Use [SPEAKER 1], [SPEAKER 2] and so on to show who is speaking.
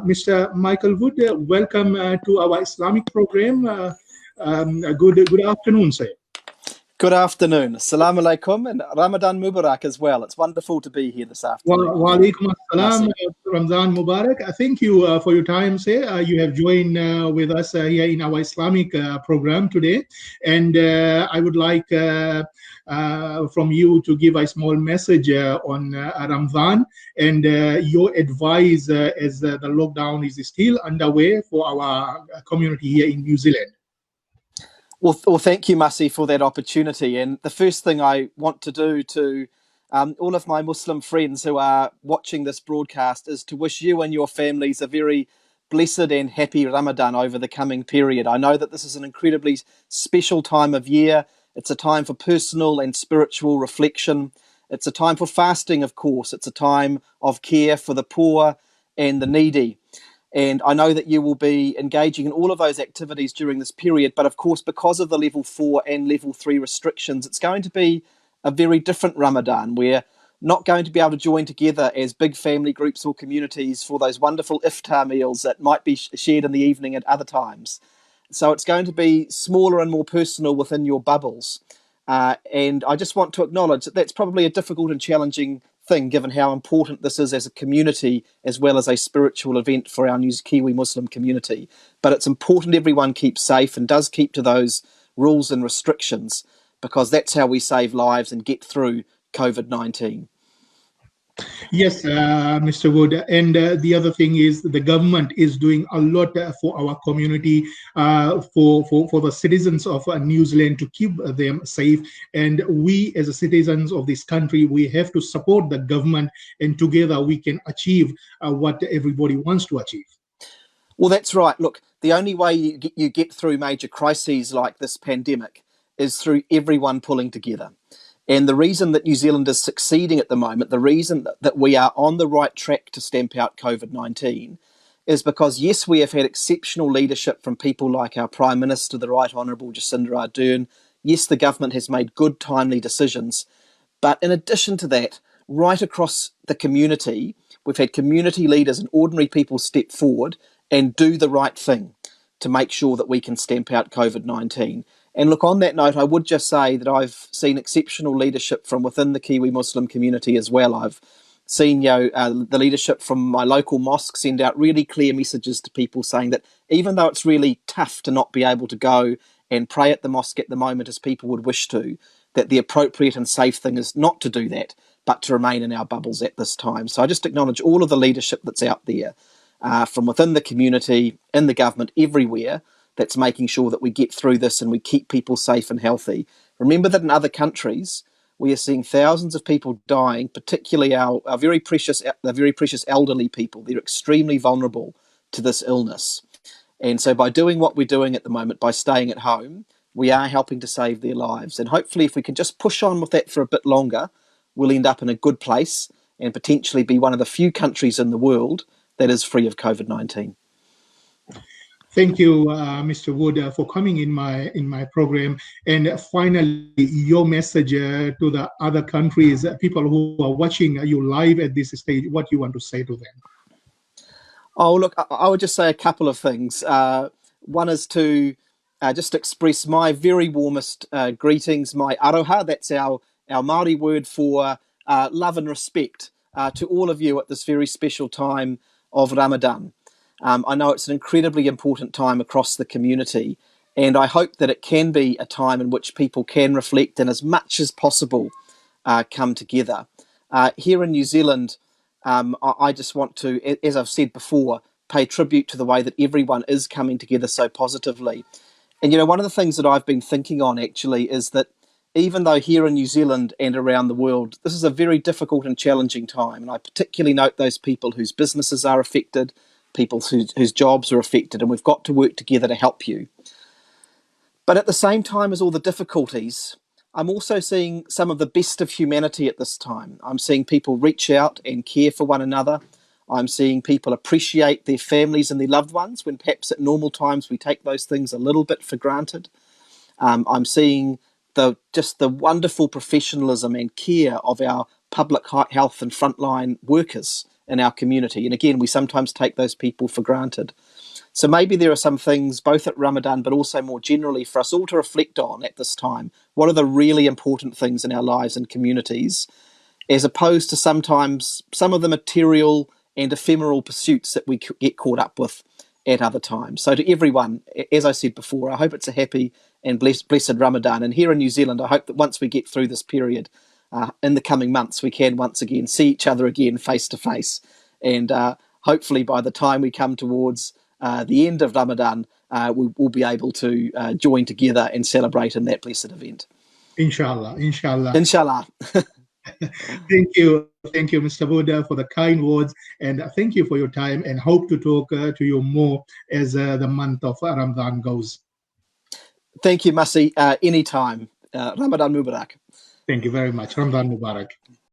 [SPEAKER 1] Mr. Michael Wood, welcome to our Islamic program. Good afternoon, sir.
[SPEAKER 2] Good afternoon. Assalamu alaikum and Ramadan Mubarak as well. It's wonderful to be here this afternoon.
[SPEAKER 1] Wa alaikum assalam,
[SPEAKER 2] Masi.
[SPEAKER 1] Ramzan Mubarak. Thank you for your time, sir. You have joined with us here in our Islamic program today. And I would like from you to give a small message on Ramadan and your advice as the lockdown is still underway for our community here in New Zealand.
[SPEAKER 2] Well, thank you, Masi, for that opportunity. And the first thing I want to do to all of my Muslim friends who are watching this broadcast is to wish you and your families a very blessed and happy Ramadan over the coming period. I know that this is an incredibly special time of year. It's a time for personal and spiritual reflection. It's a time for fasting, of course. It's a time of care for the poor and the needy. And I know that you will be engaging in all of those activities during this period. But of course, because of the level 4 and level 3 restrictions, it's going to be a very different Ramadan. We're not going to be able to join together as big family groups or communities for those wonderful iftar meals that might be shared in the evening at other times. So it's going to be smaller and more personal within your bubbles. And I just want to acknowledge that that's probably a difficult and challenging thing, given how important this is as a community as well as a spiritual event for our New Kiwi Muslim community. But it's important everyone keeps safe and does keep to those rules and restrictions, because that's how we save lives and get through COVID-19.
[SPEAKER 1] Yes, Mr. Wood. And the other thing is the government is doing a lot for our community, for the citizens of New Zealand to keep them safe. And we as citizens of this country, we have to support the government, and together we can achieve what everybody wants to achieve.
[SPEAKER 2] Well, that's right. Look, the only way you get through major crises like this pandemic is through everyone pulling together. And the reason that New Zealand is succeeding at the moment, the reason that we are on the right track to stamp out COVID-19 is because, yes, we have had exceptional leadership from people like our Prime Minister, the Right Honourable Jacinda Ardern. Yes, the government has made good, timely decisions. But in addition to that, right across the community, we've had community leaders and ordinary people step forward and do the right thing to make sure that we can stamp out COVID-19. And look, on that note, I would just say that I've seen exceptional leadership from within the Kiwi Muslim community as well. I've seen the leadership from my local mosque send out really clear messages to people saying that even though it's really tough to not be able to go and pray at the mosque at the moment as people would wish to, that the appropriate and safe thing is not to do that, but to remain in our bubbles at this time. So I just acknowledge all of the leadership that's out there from within the community, in the government, everywhere, that's making sure that we get through this and we keep people safe and healthy. Remember that in other countries, we are seeing thousands of people dying, particularly the very precious elderly people. They're extremely vulnerable to this illness. And so by doing what we're doing at the moment, by staying at home, we are helping to save their lives. And hopefully if we can just push on with that for a bit longer, we'll end up in a good place and potentially be one of the few countries in the world that is free of COVID-19.
[SPEAKER 1] Thank you, Mr. Wood, for coming in my program. And finally, your message to the other countries, people who are watching you live at this stage, what you want to say to them?
[SPEAKER 2] Oh, look, I would just say a couple of things. One is to just express my very warmest greetings, my aroha, that's our Māori word for love and respect to all of you at this very special time of Ramadan. I know it's an incredibly important time across the community, and I hope that it can be a time in which people can reflect and as much as possible come together. Here in New Zealand, I just want to, as I've said before, pay tribute to the way that everyone is coming together so positively. And, you know, one of the things that I've been thinking on actually is that even though here in New Zealand and around the world, this is a very difficult and challenging time, and I particularly note those people whose businesses are affected, people whose jobs are affected, and we've got to work together to help you. But at the same time as all the difficulties, I'm also seeing some of the best of humanity at this time. I'm seeing people reach out and care for one another. I'm seeing people appreciate their families and their loved ones when perhaps at normal times we take those things a little bit for granted. I'm seeing just the wonderful professionalism and care of our public health and frontline workers in our community. And again, we sometimes take those people for granted. So maybe there are some things, both at Ramadan, but also more generally, for us all to reflect on at this time. What are the really important things in our lives and communities, as opposed to sometimes some of the material and ephemeral pursuits that we get caught up with at other times. So to everyone, as I said before, I hope it's a happy and blessed Ramadan. And here in New Zealand, I hope that once we get through this period, in the coming months, we can once again see each other again face to face. And hopefully by the time we come towards the end of Ramadan, we'll be able to join together and celebrate in that blessed event.
[SPEAKER 1] Inshallah, inshallah.
[SPEAKER 2] Inshallah.
[SPEAKER 1] Thank you, Mr. Buddha, for the kind words, and thank you for your time, and hope to talk to you more as the month of Ramadan goes.
[SPEAKER 2] Thank you, Masi. Anytime. Ramadan Mubarak.
[SPEAKER 1] Thank you very much. Ramadan Mubarak.